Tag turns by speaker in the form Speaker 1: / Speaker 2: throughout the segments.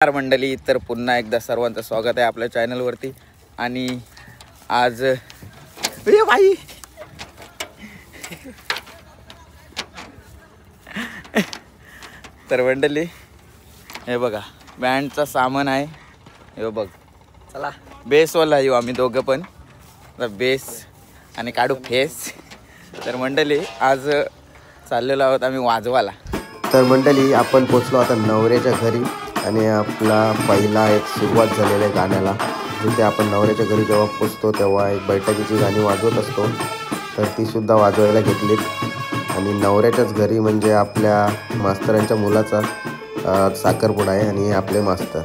Speaker 1: नमस्कार मंडळी, तर पुन्हा एकदा सर्वांचं स्वागत आहे आपल्या चॅनलवरती. आणि आज भाई तर मंडळी हे बघा बँडचा सामान आहे. हे बघ, चला बेसवाला येऊ आम्ही दोघं पण बेस आणि काढू फेस. तर मंडळी आज चाललेलो आहोत आम्ही वाजवाला.
Speaker 2: तर मंडळी आपण पोचलो आता नवऱ्याच्या घरी आणि आपला पहिला एक सुरुवात झालेला आहे गाण्याला. जिथे आपण नवऱ्याच्या घरी जेव्हा पोचतो तेव्हा एक बैठकीची गाणी वाजवत असतो, तर ती सुद्धा वाजवायला घेतलीत. आणि नवऱ्याच्याच घरी म्हणजे आपल्या मास्तरांच्या मुलाचा साखरपुडा आहे आणि हे आपले मास्तर.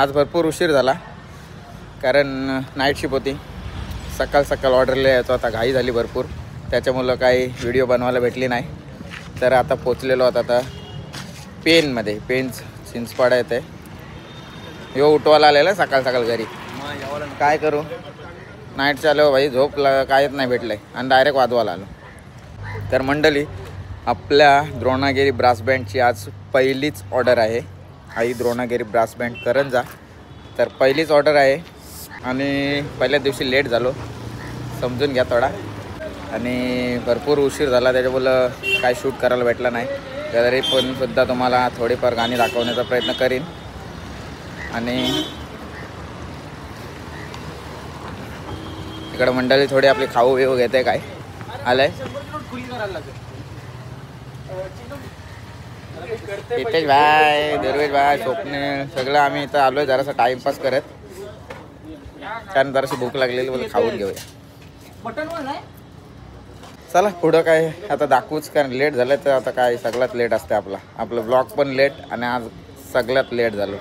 Speaker 1: आज भरपूर उशीर झाला कारण नाईट शिफ्ट होती. सकाळ ऑर्डरला यायचं होता, घाई झाली भरपूर, त्याच्यामुळं काही व्हिडिओ बनवायला भेटली नाही. तर आता पोचलेलो आहोत आता पेनमध्ये. पेन चिंचपाडा येते. यो उठवायला आलेला सकाळ घरी. काय करू, नाईट चालू भाई, झोप कायच नाही भेटलं आहे आणि डायरेक्ट वाजवायला आलो. तर मंडळी आपल्या द्रोणागिरी ब्रास बँडची आज पहिलीच ऑर्डर आहे. आई द्रोणागिरी ब्रास बँड करंजा. तर पहिलीच ऑर्डर आहे आणि पहिल्या दिवशी लेट झालो, समजून घ्या थोडा. आणि भरपूर उशीर झाला त्याच्यामुळं काय शूट करायला भेटलं नाही. तरी पण सुद्धा तुम्हाला थोडीफार गाणी दाखवण्याचा प्रयत्न करीन. आणि इकडं मंडळी थोडी आपली खाऊ बिऊ घेते. काय आलंय हितेश भाई, दुर्वेश भाई, स्वप्नील, सगळं आम्ही इथं आलो आहे जरासा टाईमपास करत. छान जराशी भूक लागलेली, बोल खाऊन घेऊया. चला पुढं काय आता दाखवूच, कारण लेट झालं तर आता काय सगळ्यात लेट असते आपलं ब्लॉग पण लेट आणि आज सगळ्यात लेट झालो.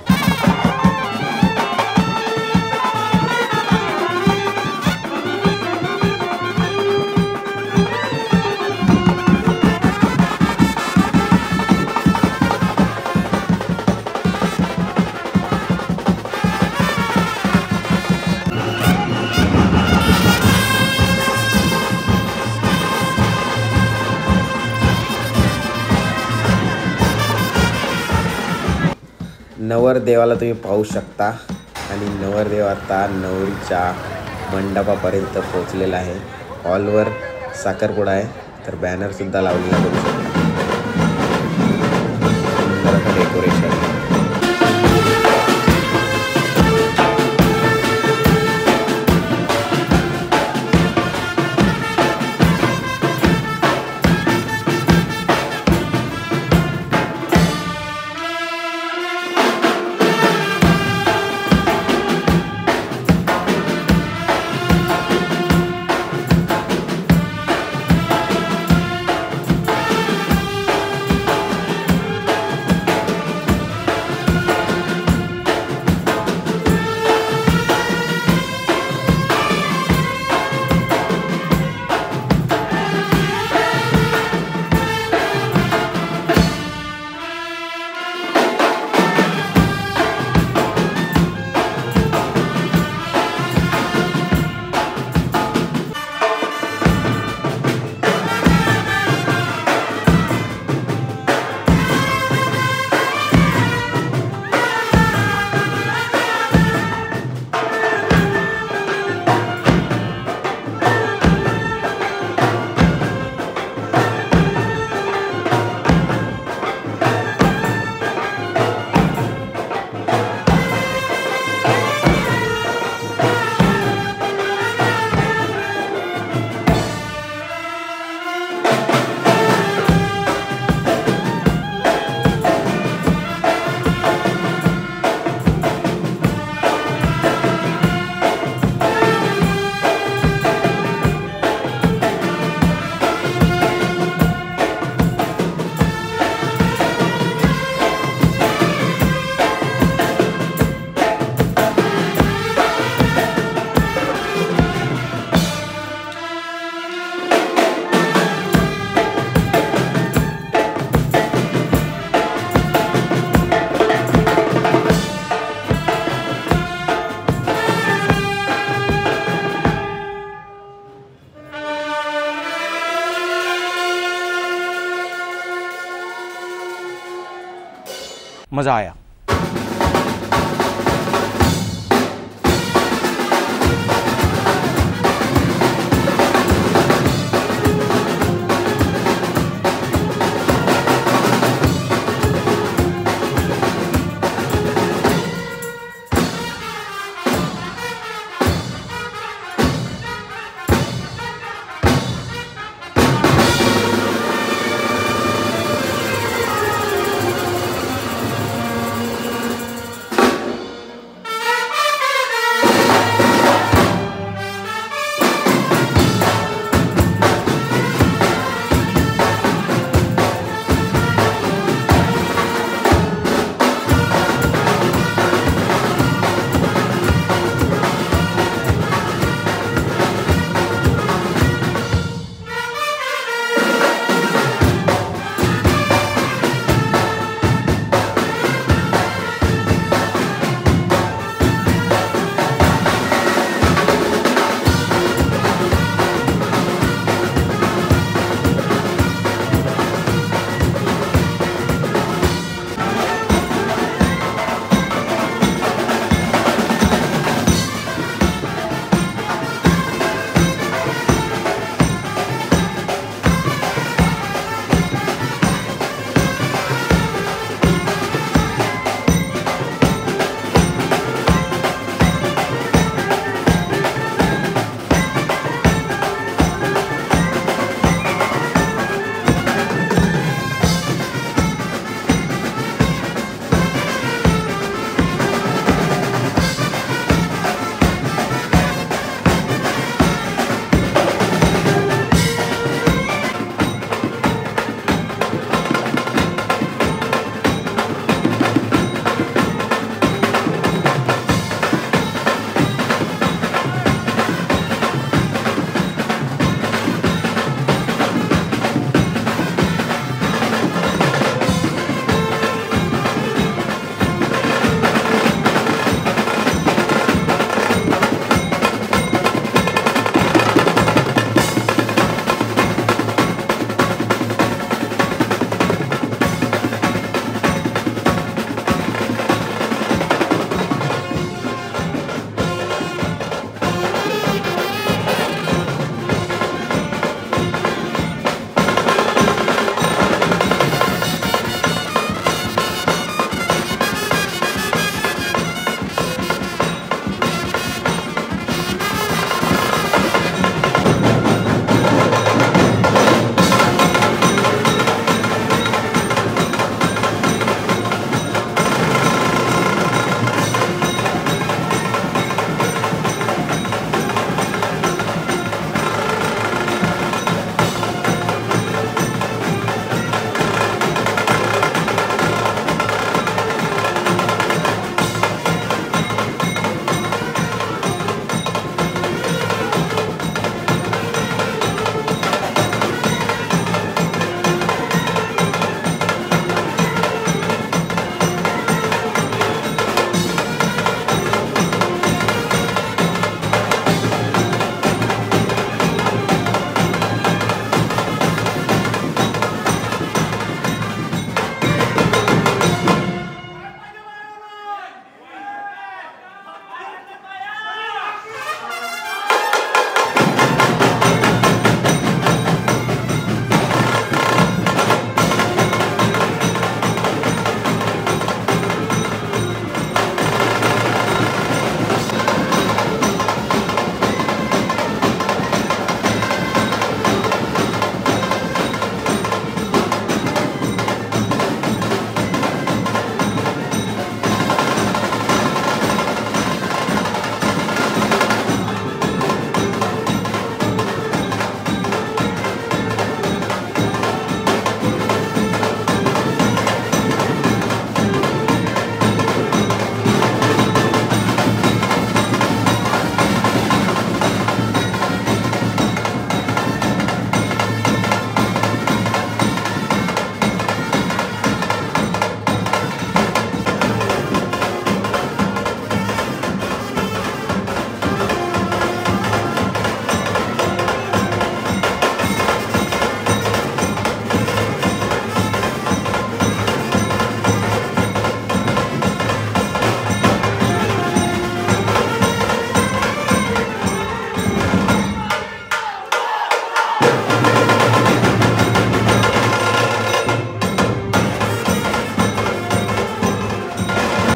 Speaker 2: नवरदेवाला तुम्ही पाहू शकता आणि नवरदेव आता नवरीच्या मंडपापर्यंत पोहोचलेला आहे. हॉलवर साखरपुडा आहे, तर बॅनरसुद्धा लावलेला बघू शकता. सुंदर डेकोरेशन.
Speaker 3: मज़ा आया।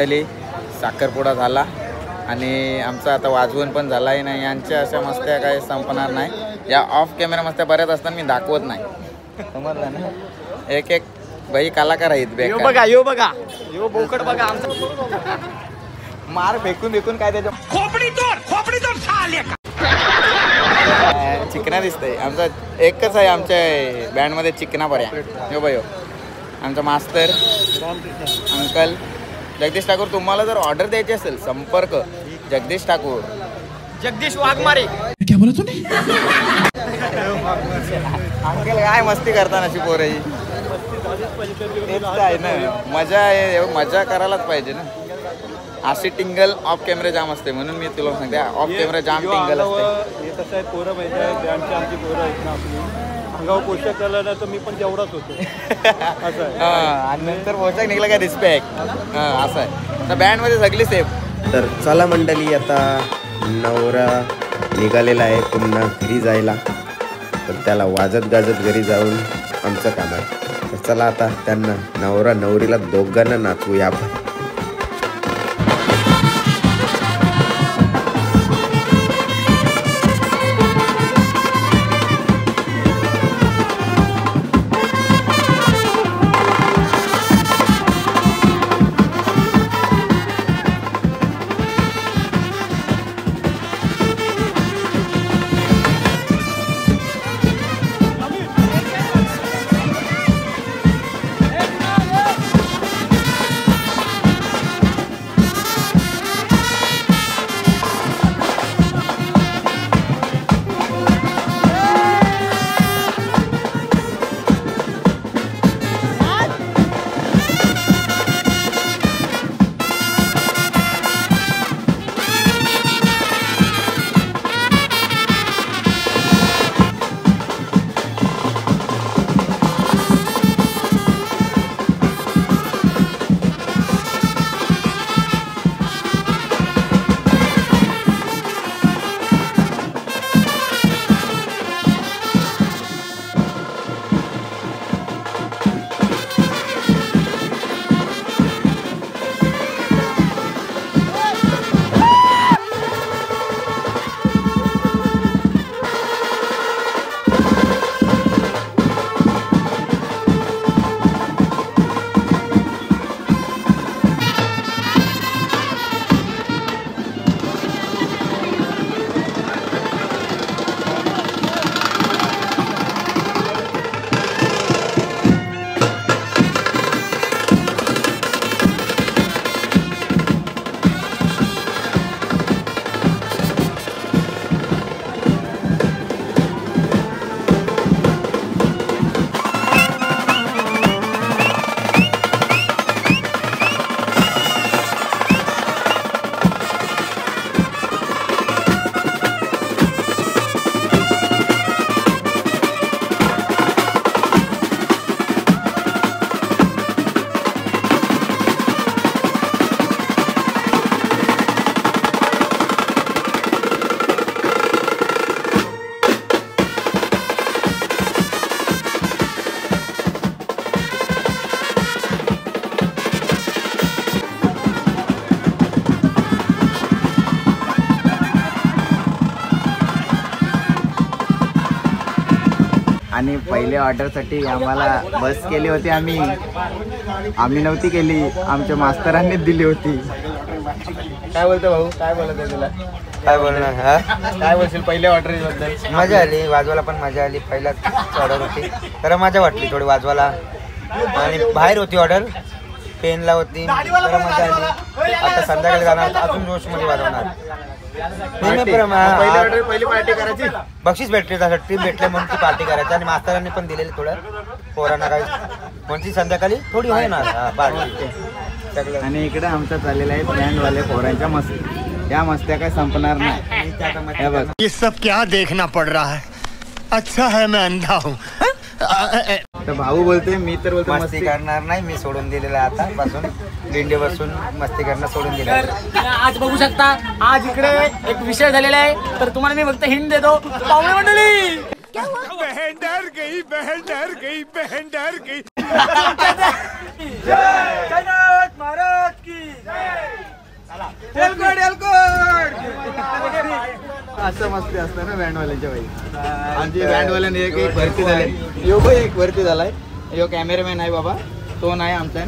Speaker 1: मंडळी, साखरपुडा झाला आणि आमचा आता वाजवून पण झालाही नाही. यांच्या अशा मस्त्या काही संपणार नाही. या ऑफ कॅमेरा मस्त्या बऱ्याच असताना मी दाखवत नाही, समजलं ना. एक एक बाई कलाकार आहेत.
Speaker 3: यो बघा यो बघा यो बोकड बघा आमचा
Speaker 1: मार फेकून काय त्याच्या चिकना दिसतंय. आमचा एकच आहे आमच्या बँडमध्ये चिकना पर्या. यो बाई आमचा मास्तर अंकल जगदीश ठाकूर. तुम्हाला जर ऑर्डर द्यायची असेल संपर्क जगदीश ठाकूर,
Speaker 3: जगदीश वाघमारे.
Speaker 4: क्या बोला तूने?
Speaker 1: अंकल काय मस्ती करता अशी पोरही. तेच आहे ना, मजा आहे, मजा करायलाच पाहिजे ना. अशी टिंगल ऑफ कॅमेरा जाम असते, म्हणून मी तुला सांगते ऑफ कॅमेरा जाम टिंगल असते.
Speaker 5: हे कसं आहे, पोरं माहिती आहे, बँडची आमची पोरं आहेत ना आपली. अंगावर पोशाख झाला ना तर मी पण तेवढाच होतो असं आहे.
Speaker 1: आणि नंतर पोशाख निघाला का रिस्पेक्ट. असं आहे. तर बँडमध्ये सगळी सेफ.
Speaker 2: तर चला मंडळी, आता नवरा निघालेला आहे पुन्हा घरी जायला. तर त्याला वाजत गाजत घरी जाऊन आमचं काम आहे. तर चला आता त्यांना नवरा नवरीला दोघांना नाचवूया आपण.
Speaker 1: आणि पहिल्या ऑर्डरसाठी आम्हाला बस केली होती. आम्ही नव्हती केली, आमच्या मास्तरांनीच दिली होती. काय बोलतो भाऊ, काय बोलत आहे तुला?
Speaker 2: काय बोलणार हा?
Speaker 1: काय बोलशील पहिल्या ऑर्डरबद्दल?
Speaker 2: मजा आली, वाजवायला पण मजा आली. पहिलाच ऑर्डर होती तर मजा वाटली थोडी वाजवायला. आणि बाहेर होती ऑर्डर, पेनला होती तर मजा आली. आता संध्याकाळी जाणार, अजून जोशमध्ये वाजवणार.
Speaker 1: पहिली पार्टी करायची,
Speaker 2: बक्षीस भेटले, ट्रीप भेटले म्हणून ती पार्टी करायची. आणि मास्तरांनी पण दिलेली थोडं पोरांना काही, म्हणजे संध्याकाळी थोडी होणार पार्टी सगळं.
Speaker 1: आणि इकडे आमचा चाललेला आहे बँडवाले पोरांच्या मस्ती. या मस्त्या काय संपणार नाही. हे बघ,
Speaker 4: ये सब क्या देखना पड़ रहा है? अच्छा है मैं अंधा हूँ.
Speaker 1: तर भाऊ बोलते, मी तर बोलतो
Speaker 2: मस्ती करणार नाही. मी सोडून दिलेलं आहे आता पासून, दिंडी बसून मस्ती करणं सोडून दिलं.
Speaker 3: आज बघू शकता, आज इकडे एक विषय झालेला आहे. तर तुम्हाला मी फक्त हिंट देतो. पाहुणे मंडळी,
Speaker 4: बहन डर गई, बहन डर गई, बहन डर गई.
Speaker 3: जय जगन्नाथ महाराज की जय.
Speaker 1: मस्त मस्ती असतं ना बँडवाल्यांच्या बाई. आमची बँडवाल्याने एक भरती झाली. यो एक भरती झालाय. यो कॅमेरामॅन आहे बाबा, तो नाही आमचा.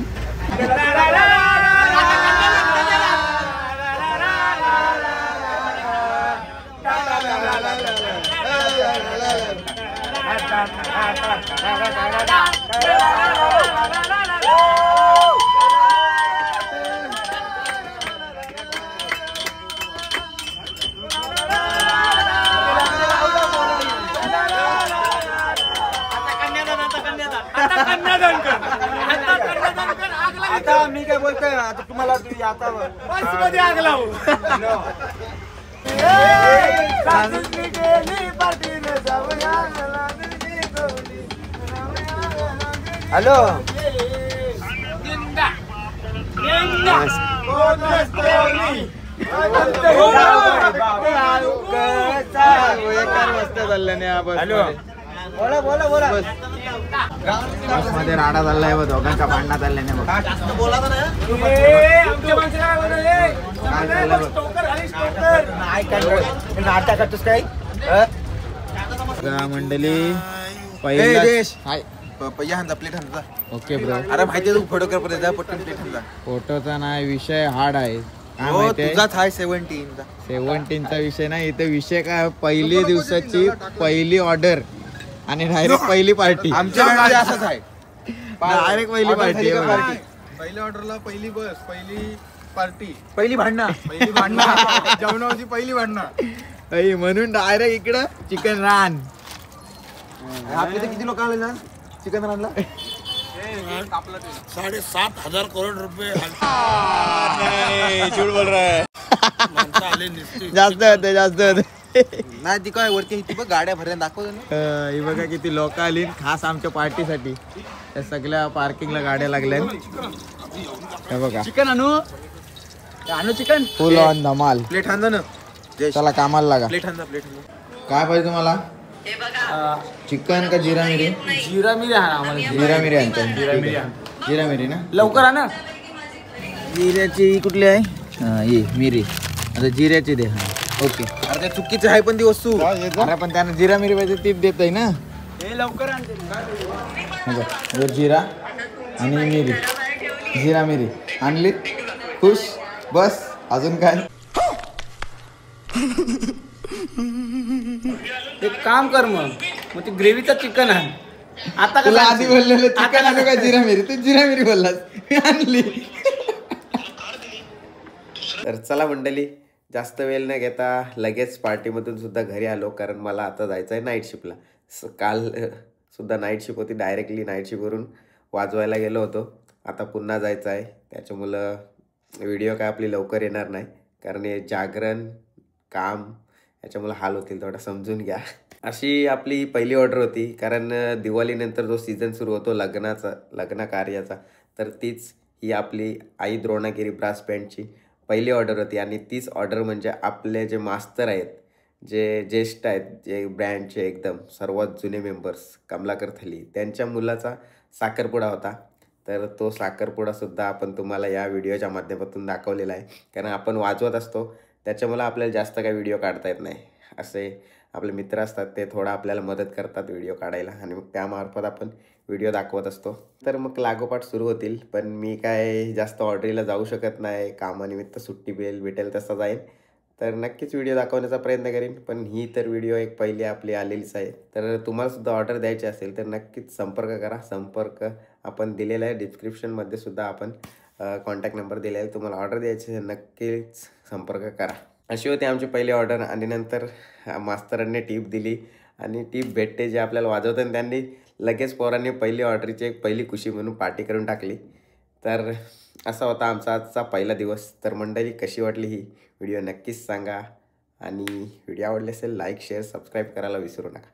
Speaker 3: आता मी काय बोलतोय, आता तुम्हाला आता बसमध्ये आग लावू.
Speaker 2: हॅलो
Speaker 3: बोला बोला बोला.
Speaker 1: मध्ये राडा चाललाय व दोघांचा भांडणा चालल्याने बघ.
Speaker 3: नाटक करतोस काय?
Speaker 1: मंडळी पहिला हाय.
Speaker 2: पहिला हांजा प्लेट हांजा.
Speaker 1: Okay bro.
Speaker 2: अरे माहिती तू फोटोग्राफर आहे, पटकन प्लेट हांजा.
Speaker 1: फोटोचा नाही विषय हार्ड आहे. काय
Speaker 2: हो
Speaker 1: माहितीये?
Speaker 2: तुझाच आहे 17चा.
Speaker 1: 17चा विषय नाही इथे. विषय काय, पहिली दिवसाची पहिली ऑर्डर आणि डायरेक्ट पहिली पार्टी.
Speaker 2: आमच्या बँडमध्ये असंच आहे.
Speaker 1: डायरेक्ट पहिली पार्टी.
Speaker 5: पहिल्या ऑर्डरला पहिली बस, पहिली पार्टी,
Speaker 3: पहिली भांडणं.
Speaker 5: पहिली भांडणं, जेवणाची पहिली भांडणं.
Speaker 1: म्हणून डायरेक्ट इकडं चिकन रान.
Speaker 2: आपल्या इथे किती लोक आले ना चिकन रानला?
Speaker 5: 7,500 करोड रुपये
Speaker 1: जास्त होते जास्त होते.
Speaker 2: नाही ती काय वरती ती बघ गाड्या भरल्या दाखवतो ना.
Speaker 1: ही बघा किती लोक आली खास आमच्या पार्टीसाठी. त्या सगळ्या पार्किंगला गाड्या लागल्या. हे बघा
Speaker 3: चिकन आणू आणू चिकन.
Speaker 1: फुल ऑन धमाल.
Speaker 2: प्लेट हांजा ना.
Speaker 1: चला कामाला लागा.
Speaker 2: प्लेट हांजा प्लेट हांजा.
Speaker 1: काय पाहिजे तुम्हाला? चिकन का जिरा मिरी?
Speaker 3: जिरा मिरी आणा आम्हाला.
Speaker 1: जिरा मिरी आणतो. जिरा मिरी ना.
Speaker 3: लवकर आणा.
Speaker 1: जिऱ्याची कुठली आहे? ये मिरी. आता जिऱ्याची दे. हा ओके.
Speaker 2: अरे ते चुकीचं आहे पण ती वस्तू.
Speaker 1: अरे पण त्यानं जिरा मिरी पाहिजे ती देत आहे ना.
Speaker 3: हे लवकर आणते.
Speaker 1: हे जिरा आणि मिरी. जिरा मिरी आणली. खुश बस. अजून काय?
Speaker 3: एक काम कर मग ती ग्रेव्हीचं चिकन आण. आता
Speaker 1: तुला
Speaker 3: कसं
Speaker 1: आधी बोललेलं चिकन आणू का जिरा मिरी? तू जिरा मिरी बोललास. मी आणली.
Speaker 2: तर चला मंडळी, जास्त वेळ न घेता लगेच पार्टीमधून सुद्धा घरी आलो, कारण मला आता जायचं आहे नाईट शिफ्टला. काल सुद्धा नाईट शिफ्ट होती. डायरेक्टली नाईट शिफ्टवरून वाजवायला गेलो होतो. आता पुन्हा जायचं आहे. त्याच्यामुळं व्हिडिओ काय आपली लवकर येणार नाही, कारण हे जागरण काम याच्यामुळं हाल होतील. थोडं समजून घ्या. अशी आपली पहिली ऑर्डर होती, कारण दिवाळीनंतर जो सीझन सुरू होतो लग्न कार्याचा, तर तीच ही आपली आई द्रोणागिरी ब्रास बँडची पहिली ऑर्डर होती. आणि तीच ऑर्डर म्हणजे आपले जे मास्तर आहेत, जे ज्येष्ठ आहेत, जे ब्रँडचे एकदम सर्वात जुने मेंबर्स कमलाकर थली, त्यांच्या मुलाचा साखरपुडा होता. तर तो साखरपुडासुद्धा आपण तुम्हाला या व्हिडिओच्या माध्यमातून दाखवलेला आहे, कारण आपण वाजवत असतो त्याच्यामुळे आपल्याला जास्त काही व्हिडिओ काढता येत नाही. असे आपले मित्र असतात, ते थोडं आपल्याला मदत करतात व्हिडिओ काढायला, आणि मग त्यामार्फत आपण व्हिडिओ दाखवत असतो. तर मग लागोपाठ सुरू होतील, पण मी काय जास्त ऑर्डरीला जाऊ शकत नाही. कामानिमित्त सुट्टी भेटेल तसा जाईल, तर नक्कीच व्हिडिओ दाखवण्याचा प्रयत्न करीन. पण ही तर व्हिडिओ एक पहिली आपली आलेलीच आहे. तर तुम्हाला सुद्धा ऑर्डर द्यायची असेल तर नक्कीच संपर्क करा. संपर्क आपण दिलेला आहे डिस्क्रिप्शनमध्ये सुद्धा. आपण कॉन्टॅक्ट नंबर दिलेला आहे. तुम्हाला ऑर्डर द्यायची आहे नक्कीच संपर्क करा. अशी होती आमची पहिली ऑर्डर. आणि नंतर मास्तरांनी टीप दिली, आणि टीप भेटते जे आपल्याला वाजवतात त्यांनी लगेच पोरांनी पहिली ऑर्डरची एक पहिली खुशी म्हणून पार्टी करून टाकली. तर असा होता आमचा आजचा पहिला दिवस. तर मंडळी, कशी वाटली ही व्हिडिओ नक्कीच सांगा, आणि व्हिडिओ आवडली असेल लाईक शेअर सबस्क्राईब करायला विसरू नका.